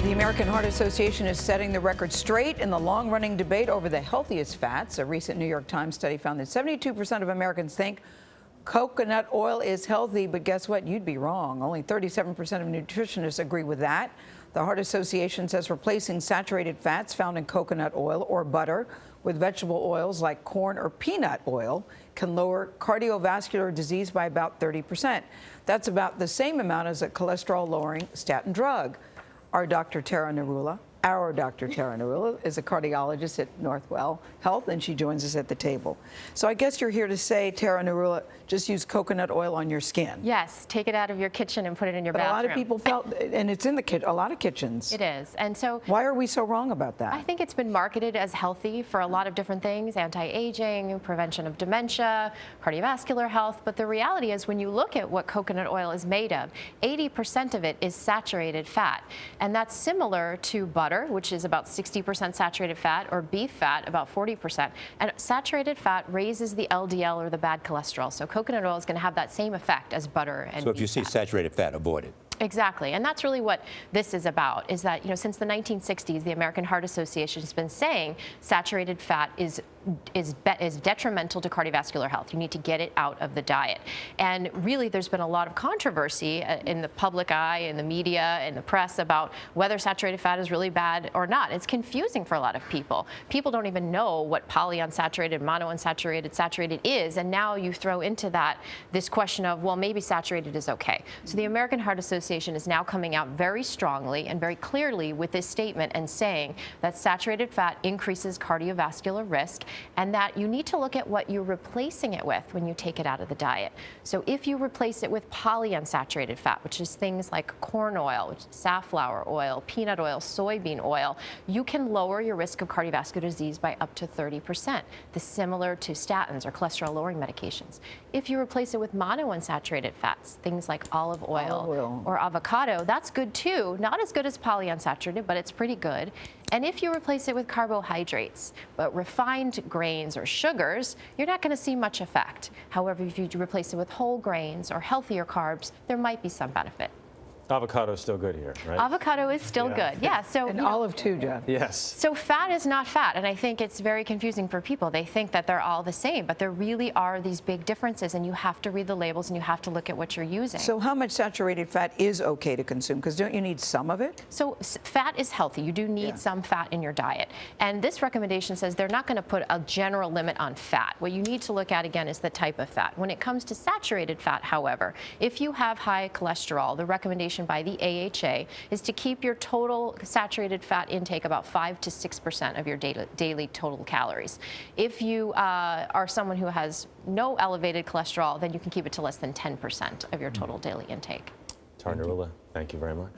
The American Heart Association is setting the record straight in the long-running debate over the healthiest fats. A recent New York Times study found that 72% of Americans think coconut oil is healthy, but guess what? You'd be wrong. Only 37% of nutritionists agree with that. The Heart Association says replacing saturated fats found in coconut oil or butter with vegetable oils like corn or peanut oil can lower cardiovascular disease by about 30%. That's about the same amount as a cholesterol-lowering statin drug. Our Dr. Narula is a cardiologist at Northwell Health, and she joins us at the table. So I guess you're here to say, Narula, just use coconut oil on your skin. Yes, take it out of your kitchen and put it in your bathroom. A lot of people felt, and it's in a lot of kitchens. It is, and so why are we so wrong about that? I think it's been marketed as healthy for a lot of different things: anti-aging, prevention of dementia, cardiovascular health. But the reality is, when you look at what coconut oil is made of, 80% of it is saturated fat, and that's similar to butter, which is about 60% saturated fat, or beef fat, about 40%. And saturated fat raises the LDL, or the bad cholesterol. So coconut oil is going to have that same effect as butter and So if beef you see fat. saturated fat, avoid it. Exactly, and that's really what this is about, is that, since the 1960s, the American Heart Association has been saying saturated fat is detrimental to cardiovascular health. You need to get it out of the diet. And really, there's been a lot of controversy in the public eye, in the media, in the press about whether saturated fat is really bad or not. It's confusing for a lot of people. People don't even know what polyunsaturated, monounsaturated, saturated is, and now you throw into that this question of, well, maybe saturated is okay. So the American Heart Association is now coming out very strongly and very clearly with this statement and saying that saturated fat increases cardiovascular risk, and that you need to look at what you're replacing it with when you take it out of the diet. So if you replace it with polyunsaturated fat, which is things like corn oil, safflower oil, peanut oil, soybean oil, you can lower your risk of cardiovascular disease by up to 30%. This is similar to statins or cholesterol-lowering medications. If you replace it with monounsaturated fats, things like olive oil or avocado, that's good too. Not as good as polyunsaturated, but it's pretty good. And if you replace it with carbohydrates, but refined grains or sugars, you're not going to see much effect. However, if you replace it with whole grains or healthier carbs, there might be some benefit. Avocado is still good here, right? Avocado is still good, yeah. So and olive too, Jeff. Yes. So fat is not fat, and I think it's very confusing for people. They think that they're all the same, but there really are these big differences, and you have to read the labels and you have to look at what you're using. So how much saturated fat is okay to consume? Because don't you need some of it? So fat is healthy. You do need some fat in your diet. And this recommendation says they're not going to put a general limit on fat. What you need to look at, again, is the type of fat. When it comes to saturated fat, however, if you have high cholesterol, the recommendation by the AHA is to keep your total saturated fat intake about 5 to 6% of your daily total calories. If you are someone who has no elevated cholesterol, then you can keep it to less than 10% of your total daily intake. Narula, thank you very much.